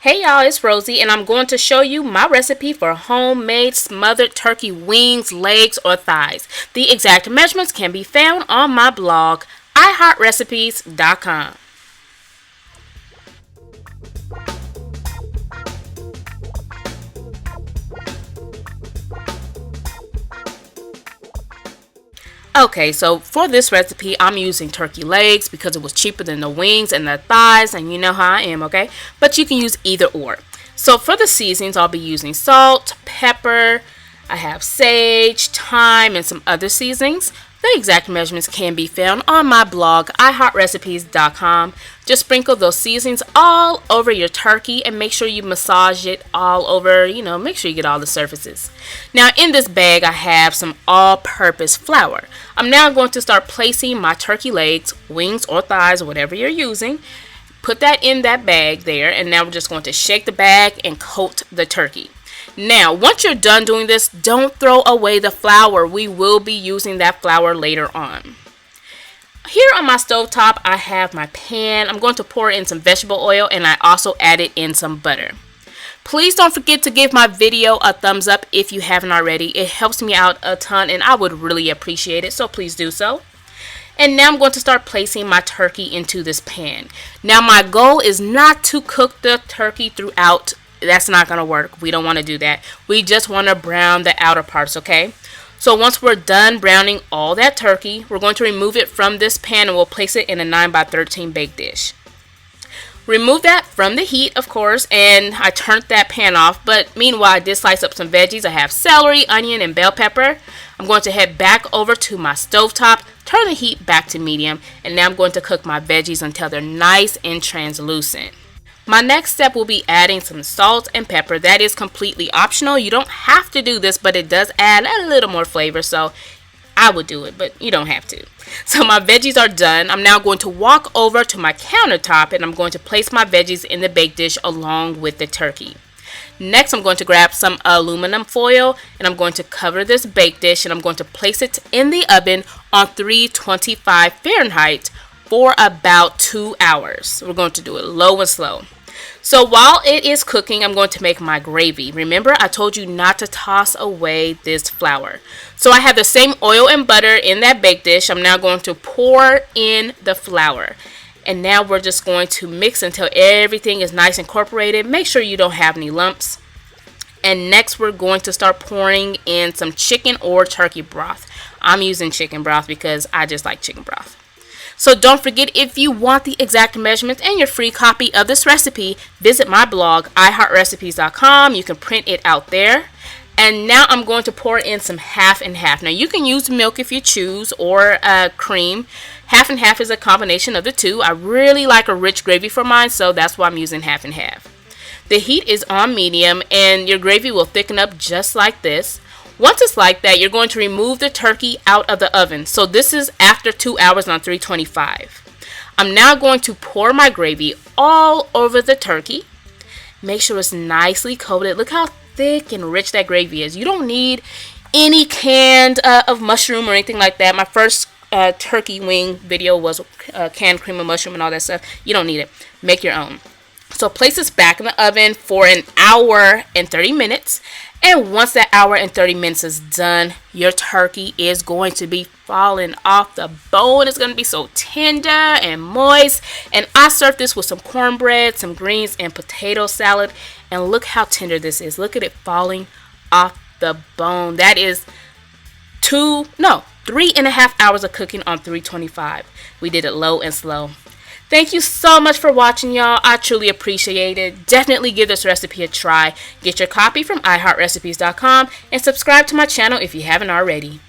Hey y'all, it's Rosie and I'm going to show you my recipe for homemade smothered turkey wings, legs, or thighs. The exact measurements can be found on my blog, iHeartRecipes.com. Okay, so for this recipe, I'm using turkey legs because it was cheaper than the wings and the thighs, and you know how I am, okay? But you can use either or. So for the seasonings, I'll be using salt, pepper, I have sage, thyme, and some other seasonings. The exact measurements can be found on my blog, iHeartRecipes.com. Just sprinkle those seasonings all over your turkey and make sure you massage it all over, make sure you get all the surfaces. Now in this bag, I have some all-purpose flour. I'm now going to start placing my turkey legs, wings, or thighs, whatever you're using. Put that in that bag there, and now we're just going to shake the bag and coat the turkey. Now, once you're done doing this, don't throw away the flour. We will be using that flour later on. Here on my stovetop, I have my pan. I'm going to pour in some vegetable oil, and I also added in some butter. Please don't forget to give my video a thumbs up if you haven't already. It helps me out a ton, and I would really appreciate it, so please do so. And now I'm going to start placing my turkey into this pan. Now, my goal is not to cook the turkey throughout. That's not going to work. We don't want to do that. We just want to brown the outer parts, okay? So once we're done browning all that turkey, we're going to remove it from this pan and we'll place it in a 9x13 bake dish. Remove that from the heat, of course, and I turned that pan off. But meanwhile, I did slice up some veggies. I have celery, onion, and bell pepper. I'm going to head back over to my stovetop, turn the heat back to medium, and now I'm going to cook my veggies until they're nice and translucent. My next step will be adding some salt and pepper. That is completely optional. You don't have to do this, but it does add a little more flavor, so I would do it, but you don't have to. So my veggies are done. I'm now going to walk over to my countertop and I'm going to place my veggies in the bake dish along with the turkey. Next, I'm going to grab some aluminum foil and I'm going to cover this bake dish and I'm going to place it in the oven on 325 Fahrenheit for about 2 hours. We're going to do it low and slow. So while it is cooking, I'm going to make my gravy. Remember, I told you not to toss away this flour. So I have the same oil and butter in that bake dish. I'm now going to pour in the flour. And now we're just going to mix until everything is nice and incorporated. Make sure you don't have any lumps. And next we're going to start pouring in some chicken or turkey broth. I'm using chicken broth because I just like chicken broth. So don't forget, if you want the exact measurements and your free copy of this recipe, visit my blog, iHeartRecipes.com. You can print it out there. And now I'm going to pour in some half and half. Now you can use milk if you choose or cream. Half and half is a combination of the two. I really like a rich gravy for mine, so that's why I'm using half and half. The heat is on medium and your gravy will thicken up just like this. Once it's like that, you're going to remove the turkey out of the oven. So this is after 2 hours on 325. I'm now going to pour my gravy all over the turkey. Make sure it's nicely coated. Look how thick and rich that gravy is. You don't need any canned of mushroom or anything like that. My first turkey wing video was canned cream of mushroom and all that stuff. You don't need it. Make your own. So place this back in the oven for an hour and 30 minutes. And once that hour and 30 minutes is done, your turkey is going to be falling off the bone. It's going to be so tender and moist. And I served this with some cornbread, some greens, and potato salad. And look how tender this is. Look at it falling off the bone. That is 3.5 hours of cooking on 325. We did it low and slow. Thank you so much for watching, y'all. I truly appreciate it. Definitely give this recipe a try. Get your copy from iHeartRecipes.com and subscribe to my channel if you haven't already.